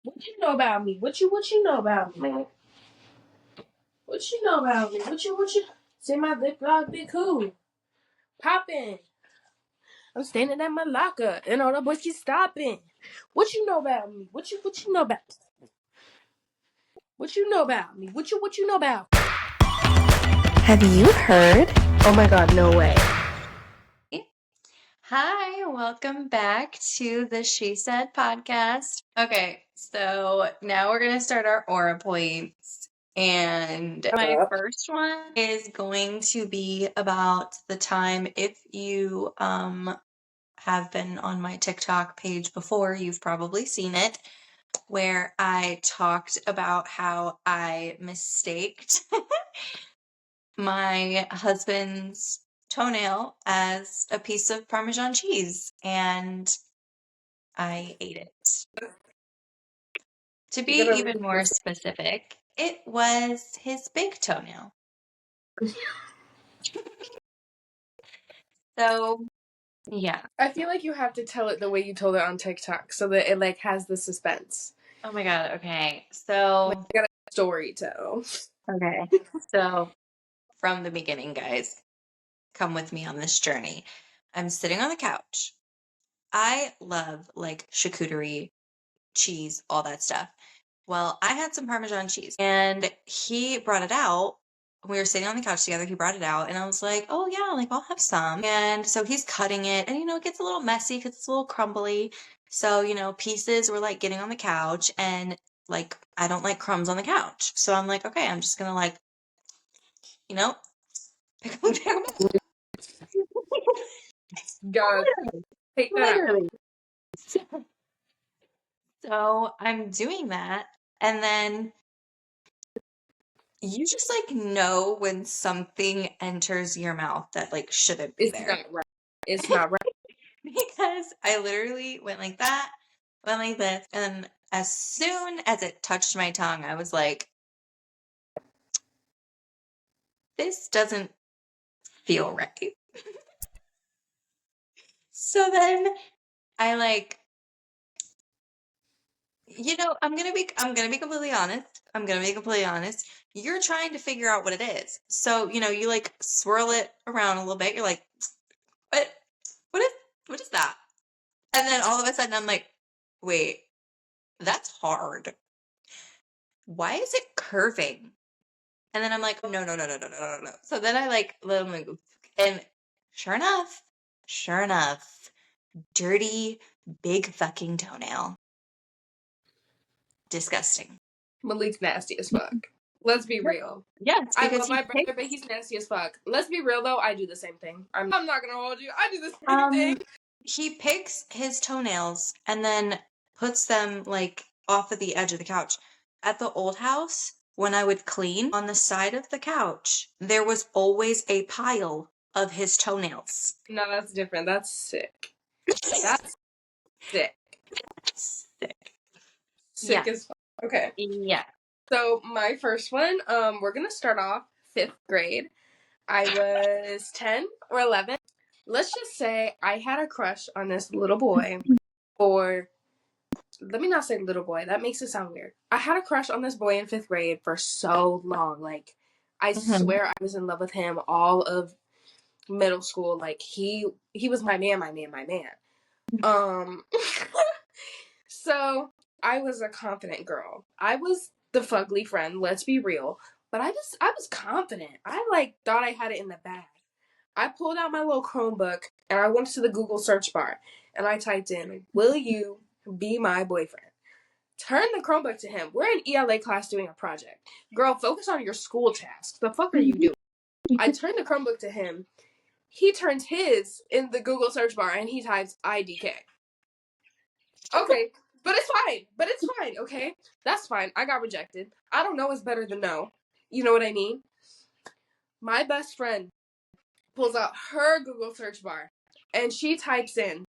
What you know about me? What you know about me? What you know about me? What you say my lip gloss be cool. Poppin'. I'm standing at my locker and all the boys keep stopping. What you know about me? What you know about? What you know about me? What you know about? Have you heard? Oh my god, no way. Hi, welcome back to the She Said podcast. Okay, so now we're going to start our aura points. And my first one is going to be about the time, if you have been on my TikTok page before, you've probably seen it, where I talked about how I mistaked my husband's toenail as a piece of Parmesan cheese, and I ate it. To be even more specific, it was his big toenail. So, yeah. I feel like you have to tell it the way you told it on TikTok so that it like has the suspense. Oh my god, okay. So, like, you got a story tell. Okay. So, from the beginning, guys, come with me on this journey. I'm sitting on the couch. I love like charcuterie, cheese, all that stuff. Well, I had some Parmesan cheese and he brought it out. We were sitting on the couch together. He brought it out and I was like, oh, yeah, like I'll have some. And so he's cutting it and, it gets a little messy because it's a little crumbly. So, pieces were like getting on the couch and like I don't like crumbs on the couch. So I'm like, okay, I'm just going to like, pick them up. God, take that out. Literally. So I'm doing that. And then you just like know when something enters your mouth that like shouldn't be there. Not right. It's not right. Because I literally went like that, went like this, and as soon as it touched my tongue, I was like, this doesn't feel right. So then I like, I'm gonna be completely honest. I'm gonna be completely honest. You're trying to figure out what it is. So, you like swirl it around a little bit. You're like, what what is that? And then all of a sudden I'm like, wait, that's hard. Why is it curving? And then I'm like, no, no, no, no, no, no, no, no. So then I like, and sure enough, dirty, big fucking toenail. Disgusting. Malik's nasty as fuck. Let's be real. Yes, I love my brother, but he's nasty as fuck. Let's be real though, I do the same thing. I'm not gonna hold you. I do the same thing. He picks his toenails and then puts them like off of the edge of the couch. At the old house, when I would clean on the side of the couch, there was always a pile of his toenails. No, that's different. That's sick. That's sick. Sick as fuck. Okay. Yeah. So my first one, we're gonna start off 5th grade. I was 10 or 11. Let's just say I had a crush on this little boy for, let me not say little boy, that makes it sound weird. I had a crush on this boy in 5th grade for so long. Like, I swear I was in love with him all of middle school. Like, he was my man. So I was a confident girl. I was the fugly friend, let's be real. But I was confident. I like thought I had it in the bag. I pulled out my little Chromebook and I went to the Google search bar and I typed in, will you be my boyfriend? Turn the Chromebook to him. We're in ELA class doing a project. Girl, focus on your school tasks. The fuck are you doing? I turned the Chromebook to him. He turns his in the Google search bar and he types IDK. Okay, but it's fine, okay? That's fine. I got rejected. I don't know is better than no. You know what I mean? My best friend pulls out her Google search bar and she types in,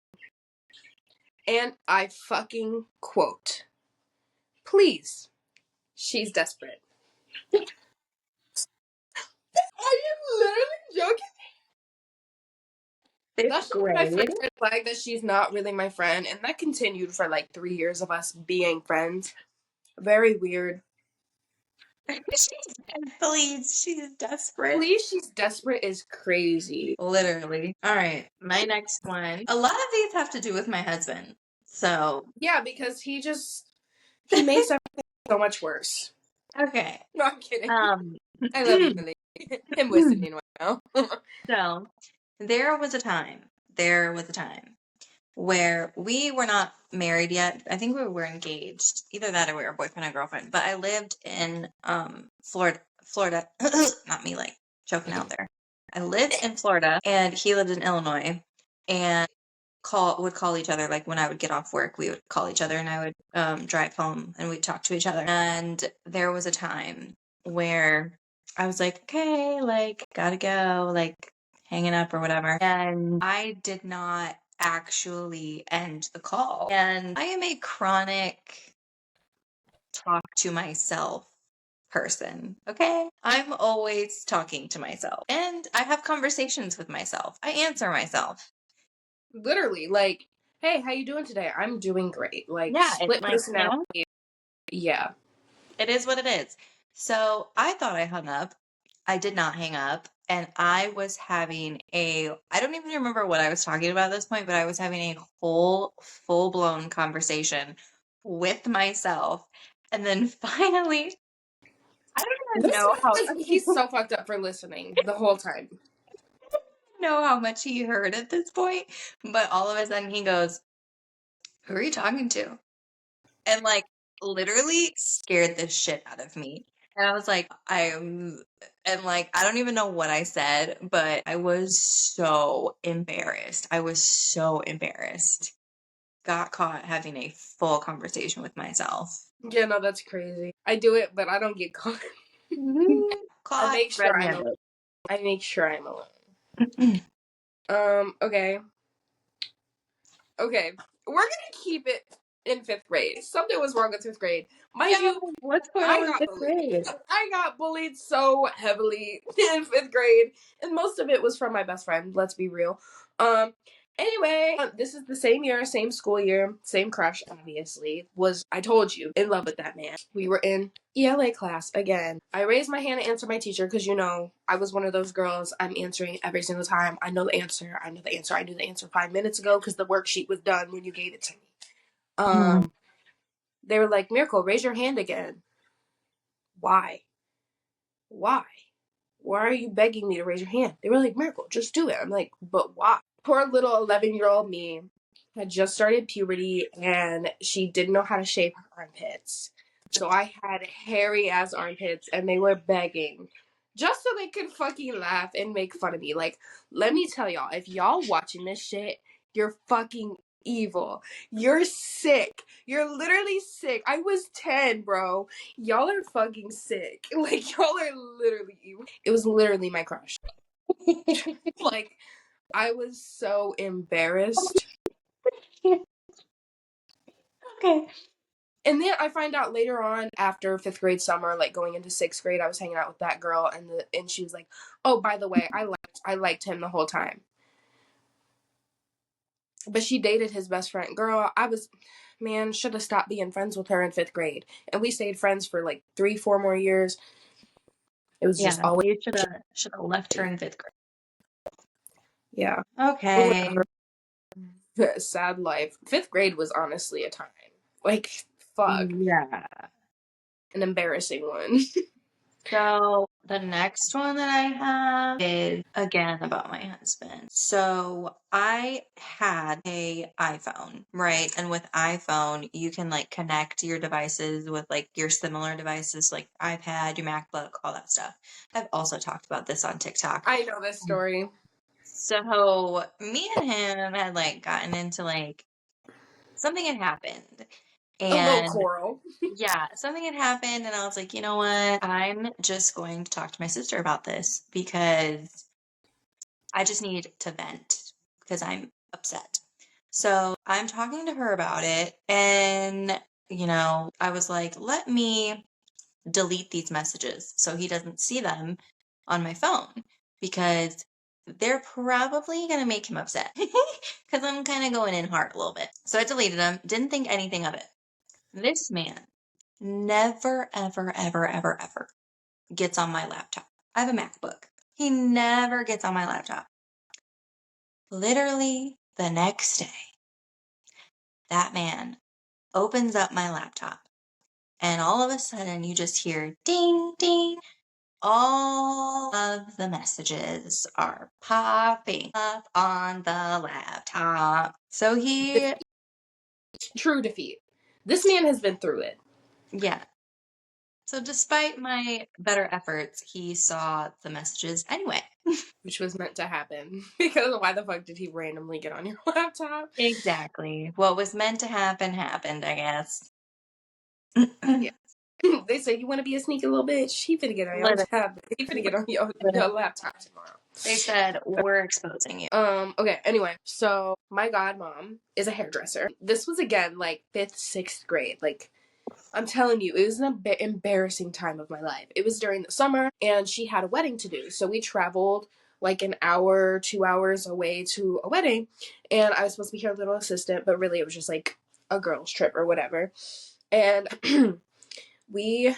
and I fucking quote, please, she's desperate. Are you literally joking? fifth That's just my grade. first red flag that she's not really my friend, and that continued for like 3 years of us being friends. Very weird. Please, she's desperate. Please, she's desperate is crazy. Literally. All right, my next one. A lot of these have to do with my husband. So, Yeah, because he makes everything so much worse. okay. No, I'm kidding. Um, I love you, Millie. I'm listening right now. so there was a time where we were not married yet. I think we were engaged. Either that or we were boyfriend and girlfriend. But I lived in Florida. Not me like choking out there. I lived in Florida and he lived in Illinois and would call each other like when I would get off work, we would call each other and I would drive home and we'd talk to each other. And there was a time where I was like, okay, like gotta go, like hanging up or whatever. And I did not actually end the call. And I am a chronic talk to myself person. Okay. I'm always talking to myself and I have conversations with myself. I answer myself. Literally, like, hey, how you doing today? I'm doing great. Like, Yeah. It's split like, personality. Yeah. it is what it is. So I thought I hung up. I did not hang up. And I was having I don't even remember what I was talking about at this point, but I was having a whole full blown conversation with myself. And then finally, I don't even know how, He's so fucked up for listening the whole time. know how much he heard at this point, but all of a sudden he goes, "Who are you talking to?" And like literally scared the shit out of me. And I was like, and like, I don't even know what I said, but I was so embarrassed. I was so embarrassed. Got caught having a full conversation with myself. Yeah, no, that's crazy. I do it, but I don't get caught. I Caught make sure I'm alone. red-handed. I make sure I'm alone. Okay. Okay. We're gonna keep it in fifth grade. Something was wrong with fifth grade. Mind you, What's going on I with got fifth bullied. grade? I got bullied so heavily in fifth grade, and most of it was from my best friend. Let's be real. Anyway, this is the same year, same school year, same crush. Obviously, was I told you in love with that man. We were in ELA class again. I raised my hand to answer my teacher because I was one of those girls. I'm answering every single time. I know the answer. I know the answer. I knew the answer 5 minutes ago because the worksheet was done when you gave it to me. They were like, "Miracle, raise your hand again." Why? Why? Why are you begging me to raise your hand? They were like, Miracle, just do it. I'm like, but why? Poor little 11-year-old me had just started puberty and she didn't know how to shave her armpits. So I had hairy ass armpits and they were begging just so they could fucking laugh and make fun of me. Like, let me tell y'all, if y'all watching this shit, you're fucking evil. You're sick. You're literally sick. I was 10, bro. Y'all are fucking sick. Like, y'all are literally evil. It was literally my crush. Like, I was so embarrassed. Okay. And then I find out later on, after fifth grade summer, like going into sixth grade, I was hanging out with that girl, and she was like, "Oh, by the way, I liked him the whole time." But she dated his best friend. Girl, man, should have stopped being friends with her in fifth grade, and we stayed friends for like 3, 4 more years. It was just Yeah, always, you should have left her in fifth grade. yeah. But Okay. whatever. Sad life. Fifth grade was honestly a time. Like, fuck, Yeah. an embarrassing one. So the next one that I have is again about my husband. So I had a iPhone, right? And with iPhone, you can like connect your devices with like your similar devices, like iPad, your MacBook, all that stuff. I've also talked about this on TikTok. I know this story. So me and him had like gotten into like something had happened. A little And coral. yeah, something had happened, and I was like, you know what? I'm just going to talk to my sister about this because I just need to vent because I'm upset. So I'm talking to her about it, and I was like, let me delete these messages so he doesn't see them on my phone because they're probably gonna make him upset because I'm kind of going in hard a little bit. So I deleted them, didn't think anything of it. This man never, ever, ever, ever, ever gets on my laptop. I have a MacBook. He never gets on my laptop. Literally the next day, that man opens up my laptop, and all of a sudden you just hear ding, ding. All of the messages are popping up on the laptop. So he, True defeat. This man has been through it. yeah. So despite my better efforts, he saw the messages anyway. Which was meant to happen. Because why the fuck did he randomly get on your laptop? Exactly. What was meant to happen happened, I guess. Yeah. They say you want to be a sneaky little bitch. He finna get on your tab. He finna get on your laptop tomorrow. They said, we're exposing you. Okay, anyway, so my godmom is a hairdresser. This was again like 5th, 6th grade. Like, I'm telling you, it was an embarrassing time of my life. It was during the summer, and she had a wedding to do. So we traveled like an hour, 2 hours away to a wedding, and I was supposed to be her little assistant, but really it was just like a girls' trip or whatever. And we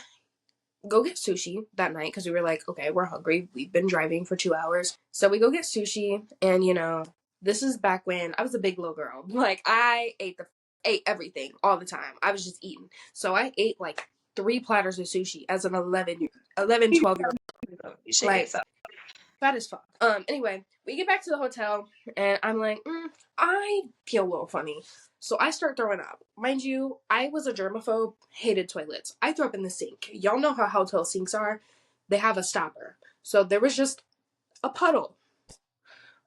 go get sushi that night because we were like, okay, we're hungry. We've been driving for 2 hours. So we go get sushi, and you know, this is back when I was a big little girl. Like, I ate everything all the time. I was just eating. So I ate like 3 platters of sushi as an 12 year old. Like, fat as fuck. Anyway, we get back to the hotel, and I'm like, I feel a little funny. So I start throwing up. Mind you, I was a germaphobe, hated toilets. I threw up in the sink. Y'all know how hotel sinks are. They have a stopper. So there was just a puddle.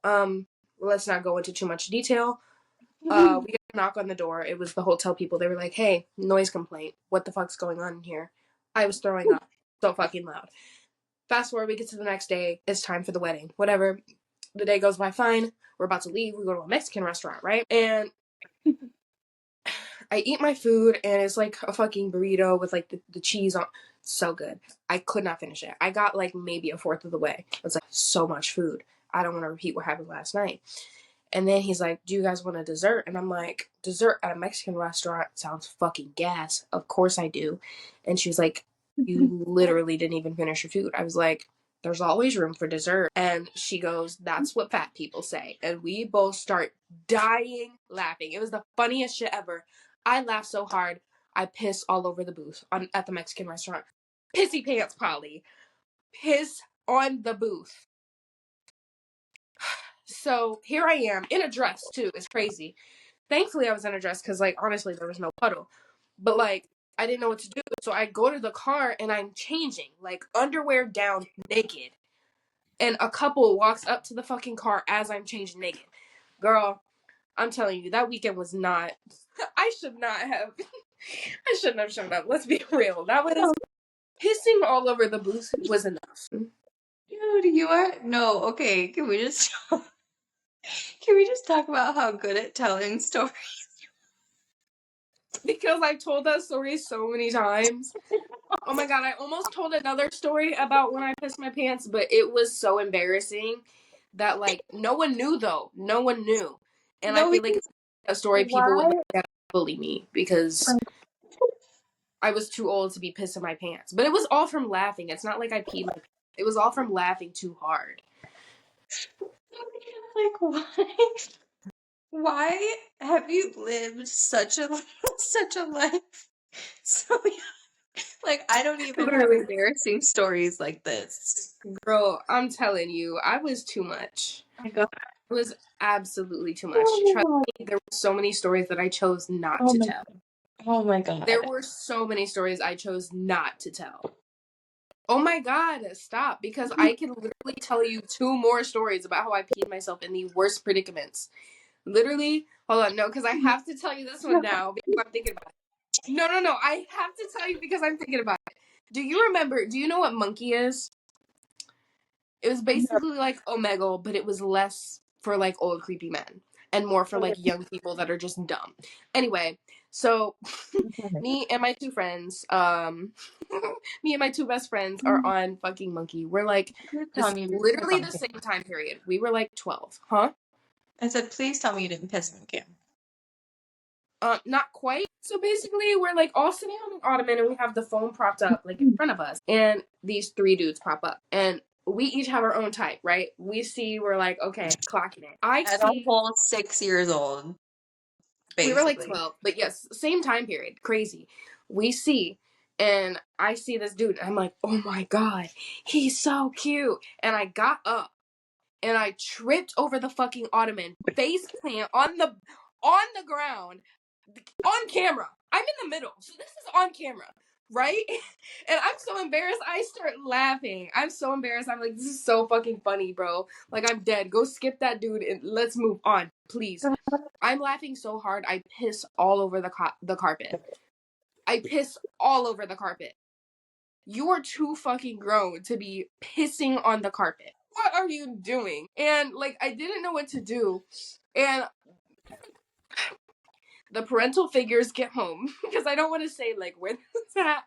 Let's not go into too much detail. We got a knock on the door. It was the hotel people. They were like, hey, noise complaint. What the fuck's going on in here? I was throwing up so fucking loud. Fast forward, we get to the next day. It's time for the wedding. Whatever. The day goes by fine. We're about to leave. We go to a Mexican restaurant, right? And I eat my food, and it's like a fucking burrito with like the cheese on. So good. I could not finish it. I got like maybe a fourth of the way. It's like so much food. I don't want to repeat what happened last night. And then he's like, do you guys want a dessert? And I'm like, dessert at a Mexican restaurant sounds fucking gas. Of course I do. And she was like, you literally didn't even finish your food. I was like, there's always room for dessert. And she goes, that's what fat people say. And we both start dying laughing. It was the funniest shit ever. I laughed so hard, I pissed all over the booth at the Mexican restaurant. Pissy pants, Polly. Piss on the booth. So here I am in a dress too. It's crazy. Thankfully, I was in a dress because, like, honestly, there was no puddle. But like, I didn't know what to do, so I go to the car and I'm changing, like, underwear down, naked. And a couple walks up to the fucking car as I'm changing naked. Girl, I'm telling you, that weekend was not. I should not have. I shouldn't have shown up. Let's be real. That was pissing all over the booth was enough. Dude, you are no, okay. Can we just talk about how good at telling stories? Because I've told that story so many times. Oh my god, I almost told another story about when I pissed my pants, but it was so embarrassing that, like, no one knew though. No one knew. And I feel like it's a story people would bully me because I was too old to be pissing my pants. But it was all from laughing. It's not like I peed my pants. It was all from laughing too hard. Like, why? Why have you lived such a life? So like, I don't even have embarrassing stories like this. Girl, I'm telling you, I was too much. Oh my God. It was absolutely too much. Trust me, there were so many stories that I chose not to tell. Oh my God. There were so many stories I chose not to tell. Oh my god, stop. Because I can literally tell you 2 more stories about how I peed myself in the worst predicaments. Literally, hold on, no, because I have to tell you this one now because I'm thinking about it. No, I have to tell you because I'm thinking about it. Do you know what monkey is? It was basically like Omegle, but it was less for like old creepy men and more for like young people that are just dumb. Anyway, So Okay. me and my two friends, me and my two best friends are on fucking Monkey. We're like, Please this tell is me you didn't piss literally on the Cam. same time period. We were like 12, huh? I said, please tell me you didn't piss on Cam. Not quite. So basically, we're like all sitting on an ottoman, and we have the phone propped up like in front of us, and these three dudes pop up, and we each have our own type, right? We see, we're like, okay, clocking it. I At a see. whole 6 years old, We were like basically. 12, but yes, same time period. Crazy. We see, and I see this dude, and I'm like, oh my god, he's so cute. And I got up, and I tripped over the fucking ottoman, face plant on the ground, on camera. I'm in the middle, so this is on camera, right? And I'm so embarrassed. I start laughing. I'm so embarrassed. I'm like, this is so fucking funny, bro. Like, I'm dead. Go skip that dude and let's move on, please. I'm laughing so hard, I piss all over the carpet. I piss all over the carpet. You are too fucking grown to be pissing on the carpet. What are you doing? And like, I didn't know what to do. And the parental figures get home because I don't want to say like where this at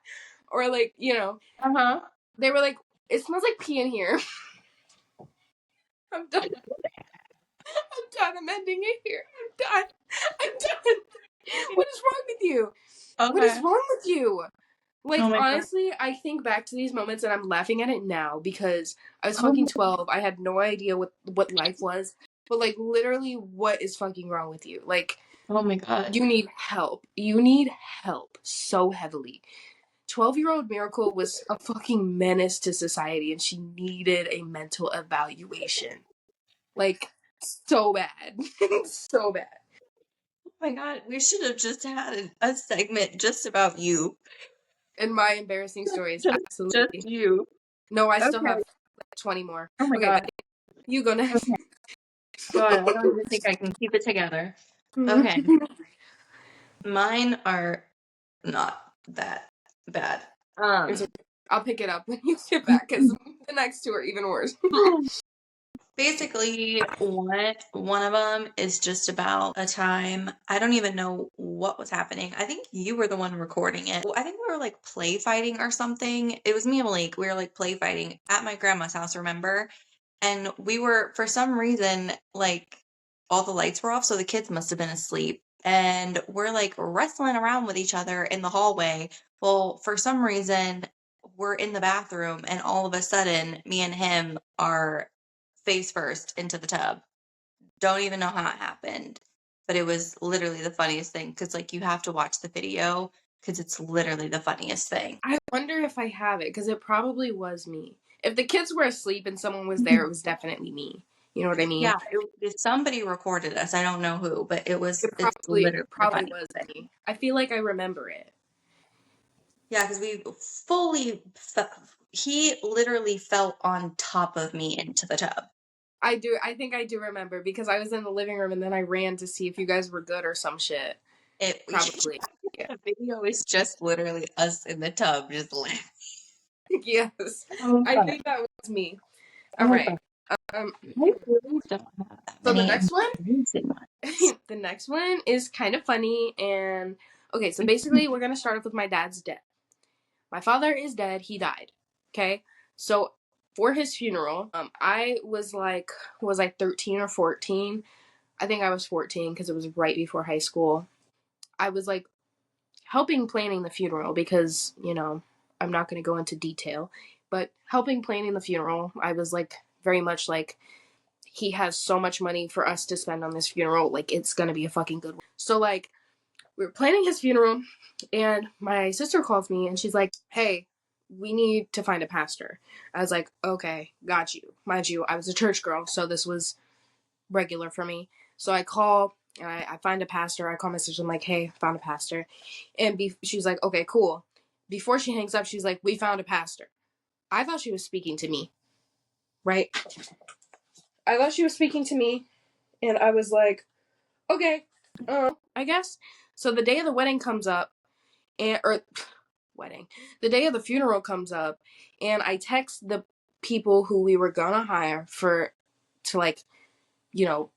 or like, Uh-huh. they were like, it smells like pee in here. I'm done. I'm done. I'm ending it here. I'm done. I'm done. What is wrong with you? What is Okay. wrong with you? Oh Like, my god. honestly, I think back to these moments and I'm laughing at it now because I was Oh fucking my, 12. I had no idea what life was. But, like, literally, what is fucking wrong with you? Like, oh my god. you need help. You need help so heavily. 12-year-old Miracle was a fucking menace to society and she needed a mental evaluation. Like, so bad. So bad. Oh my god. We should have just had a segment just about you. And my embarrassing stories, Just absolutely. you. No, I still Okay. have like 20 more. Oh my Okay, god. you go next. Okay. God, I don't even think I can keep it together. Okay. Mine are not that bad. It's okay. I'll pick it up when you get back because the next two are even worse. Basically, one of them is just about a time. I don't even know what was happening. I think you were the one recording it. I think we were like play fighting or something. It was me and Malik. We were like play fighting at my grandma's house, remember? And we were, for some reason, like all the lights were off, so the kids must have been asleep. And we're like wrestling around with each other in the hallway. Well, for some reason, we're in the bathroom, and all of a sudden, me and him are face first into the tub. Don't even know how it happened, but it was literally the funniest thing because, like, you have to watch the video because it's literally the funniest thing. I wonder if I have it because it probably was me. If the kids were asleep and someone was there, it was definitely me. You know what I mean? Yeah, somebody recorded us. I don't know who, but It it's probably literally the probably funniest was thing. me. I feel like I remember it. Yeah, because we he literally fell on top of me into the tub. I do. I think I do remember because I was in the living room and then I ran to see if you guys were good or some shit. It Probably. Yeah. the video is just literally us in the tub just laughing. Yes. Oh, I but think that was me. All oh, right. but Um. I really don't have that So the many next one, embarrassing ones. the next one is kind of funny and okay. So basically, we're gonna start off with my dad's death. My father is dead. He died. Okay. So for his funeral, I was I 13 or 14? I think I was 14 because it was right before high school. I was like helping planning the funeral because, I'm not going to go into detail, but helping planning the funeral, I was like very much like, he has so much money for us to spend on this funeral. Like, it's going to be a fucking good one. So, like, we were planning his funeral, and my sister calls me and she's like, hey, we need to find a pastor. I was like, okay, got you. Mind you, I was a church girl, so this was regular for me. So I call and I find a pastor. I call my sister. I'm like, hey, found a pastor. And she's like, okay, cool. Before she hangs up, she's like, we found a pastor. I thought she was speaking to me, right? I thought she was speaking to me. And I was like, okay, I guess. So the day of the wedding comes up, or wedding, the day of the funeral comes up, and I text the people who we were gonna hire to like, you know,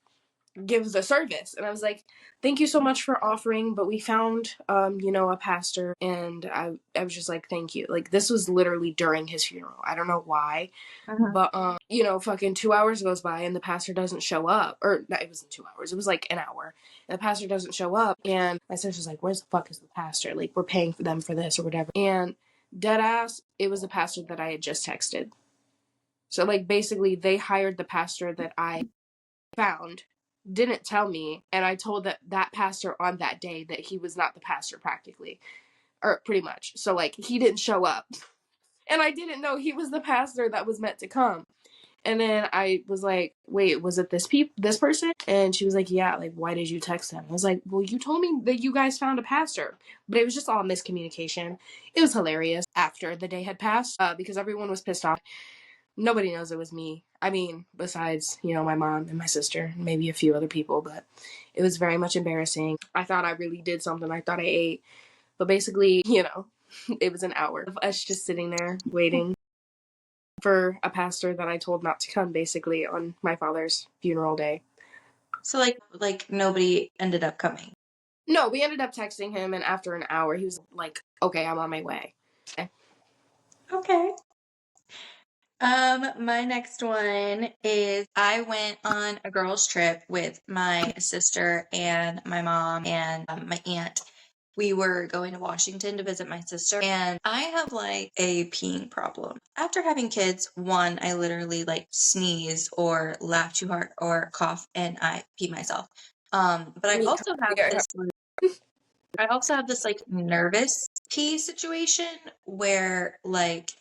give the service. And I was like, thank you so much for offering, but we found, a pastor. And I was just like, thank you. Like, this was literally during his funeral. I don't know why, Uh-huh. but, fucking 2 hours goes by and the pastor doesn't show up. Or, no, it wasn't 2 hours. It was like an hour. And the pastor doesn't show up. And my sister's like, where's the fuck is the pastor? Like, we're paying for them for this or whatever. And dead ass, it was the pastor that I had just texted. So, like, basically, they hired the pastor that I found, didn't tell me, and I told that pastor on that day that he was not the pastor practically, or pretty much. So, like, he didn't show up. And I didn't know he was the pastor that was meant to come. And then I was like, wait, was it this person? And she was like, yeah, like, why did you text him? I was like, well, you told me that you guys found a pastor. But it was just all miscommunication. It was hilarious after the day had passed, because everyone was pissed off. Nobody knows it was me. I mean, besides, my mom and my sister, and maybe a few other people, but it was very much embarrassing. I thought I really did something. I thought I ate. But basically, it was an hour of us just sitting there waiting for a pastor that I told not to come, basically, on my father's funeral day. So like nobody ended up coming. No, we ended up texting him, and after an hour, he was like, okay, I'm on my way. Okay. My next one is I went on a girls' trip with my sister and my mom and my aunt. We were going to Washington to visit my sister, and I have like a peeing problem. After having kids, one, I literally like sneeze or laugh too hard or cough and I pee myself. But I Me, also have yeah, this I also have this like nervous pee situation where like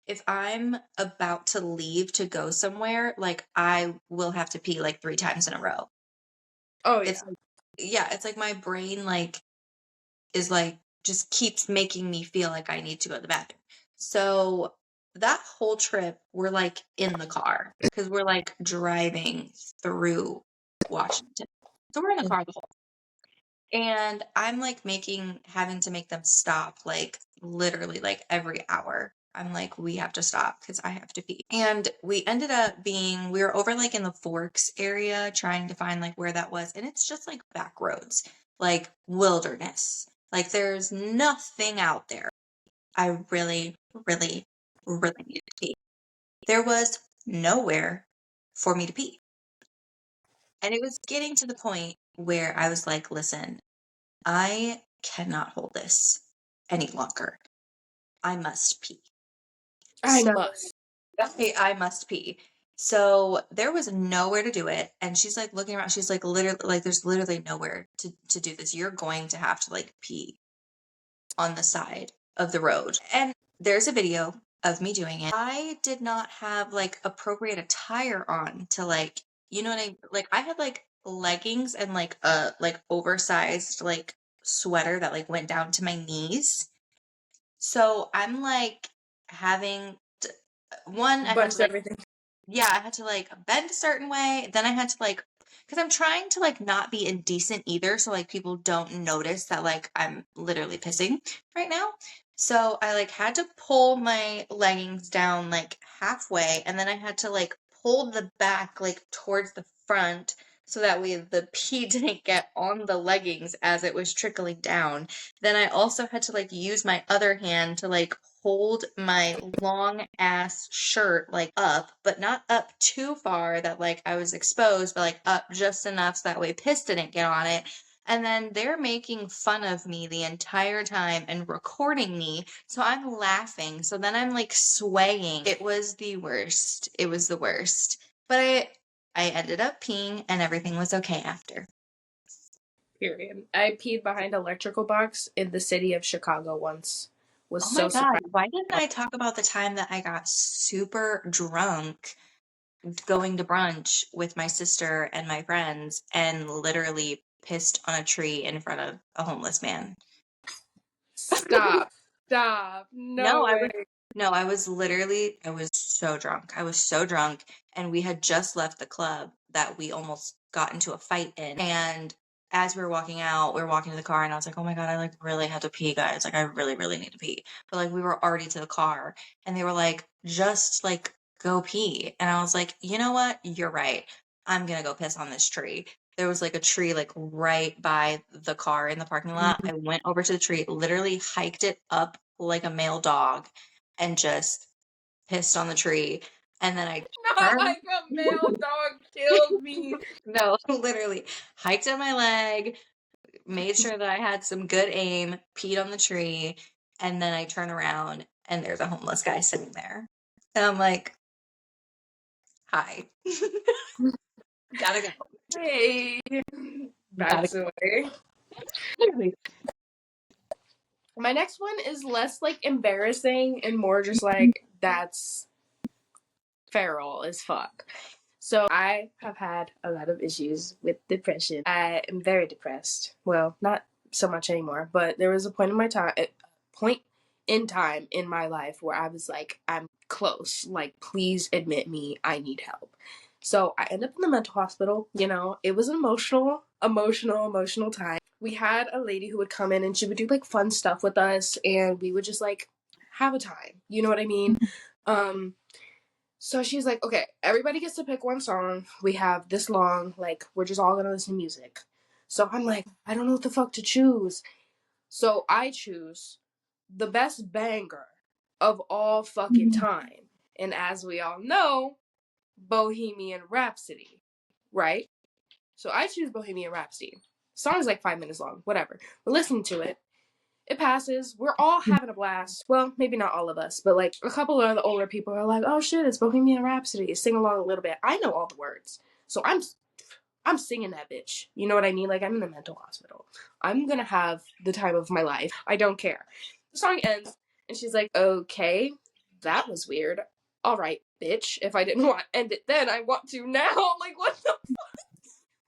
if I'm about to leave to go somewhere, like I will have to pee like 3 times in a row. oh It's yeah. like yeah, it's like my brain like is like just keeps making me feel like I need to go to the bathroom. So that whole trip we're like in the car because we're like driving through Washington. So we're in the car the whole and I'm like having to make them stop like literally like every hour. I'm like, we have to stop because I have to pee. And we ended up we were over like in the Forks area trying to find like where that was. And it's just like back roads, like wilderness. Like there's nothing out there. I really, really, really needed to pee. There was nowhere for me to pee. And it was getting to the point where I was like, listen, I cannot hold this any longer. I must pee. I So must. I must pee. So there was nowhere to do it. And she's like looking around. She's like literally like there's literally nowhere to do this. You're going to have to like pee on the side of the road. And there's a video of me doing it. I did not have like appropriate attire on to like, you know what like I had like leggings and like a like oversized like sweater that like went down to my knees. So I'm like having one I had Bunch to like everything. yeah, I had to like bend a certain way. Then I had to like, because I'm trying to like not be indecent either. So like people don't notice that like I'm literally pissing right now. So I like had to pull my leggings down like halfway. And then I had to like pull the back like towards the front. So that way the pee didn't get on the leggings as it was trickling down. Then I also had to like use my other hand to like hold my long ass shirt like up, but not up too far that like I was exposed, but like up just enough so that way piss didn't get on it. And then they're making fun of me the entire time and recording me. So I'm laughing. So then I'm like swaying. It was the worst. It was the worst. But I ended up peeing and everything was okay after. Period. I peed behind an electrical box in the city of Chicago once. Was Oh my so God, surprised. why didn't I talk about the time that I got super drunk going to brunch with my sister and my friends and literally pissed on a tree in front of a homeless man? Stop. Stop. No, No way. I was so drunk. I was so drunk and we had just left the club that we almost got into a fight in. And as we were walking out, we were walking to the car and I was like, "Oh my God, I like really have to pee, guys. Like I really, really need to pee." But like we were already to the car and they were like, "Just like go pee." And I was like, "You know what? You're right. I'm gonna go piss on this tree." there was like a tree like right by the car in the parking lot. I went over to the tree, literally hiked it up like a male dog, and just pissed on the tree. And then I Not turned. like a male dog killed me. No, literally hiked up my leg, made sure that I had some good aim, peed on the tree, and then I turn around and there's a homeless guy sitting there. And I'm like, hi. Gotta go. Hey, Gotta backs away. go. My next one is less like embarrassing and more just like that's feral as fuck. So I have had a lot of issues with depression. I am very depressed. Well, not so much anymore, but there was a point in time in my life where I was like, I'm close. Like, please admit me. I need help. So I ended up in the mental hospital. You know, it was an emotional time. We had a lady who would come in and she would do like fun stuff with us, and we would just like have a time. You know what I mean? So she's like, okay, everybody gets to pick one song. We have this long, like, we're just all gonna listen to music. So I'm like, I don't know what the fuck to choose. So I choose the best banger of all fucking time. And as we all know, Bohemian Rhapsody, right? So I choose Bohemian Rhapsody. Song is like 5 minutes long, whatever. We're listening to it. It passes. We're all having a blast. Well, maybe not all of us, but like a couple of the older people are like, "Oh shit, it's Bohemian Rhapsody." Sing along a little bit. I know all the words, so I'm singing that bitch. You know what I mean? Like I'm in the mental hospital. I'm gonna have the time of my life. I don't care. The song ends, and she's like, "Okay, that was weird. All right, bitch. If I didn't want to end it then, I want to now." Like what the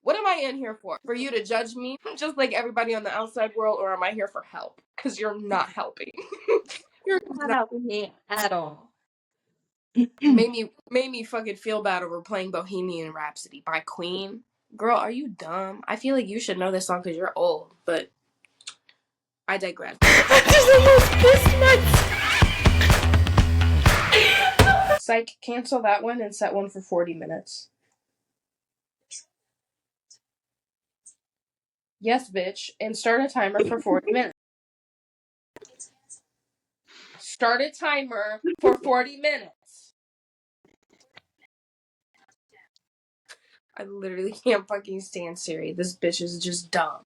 what am I in here for? For you to judge me, just like everybody on the outside world, or am I here for help? Because you're not helping. You're Not not. helping me at all. Made me fucking feel bad over playing Bohemian Rhapsody by Queen. Girl, are you dumb? I feel like you should know this song because you're old, but I digress. Psych, cancel that one and set one for 40 minutes. Yes, bitch, and start a timer for 40 minutes. Start a timer for 40 minutes. I literally can't fucking stand Siri. This bitch is just dumb.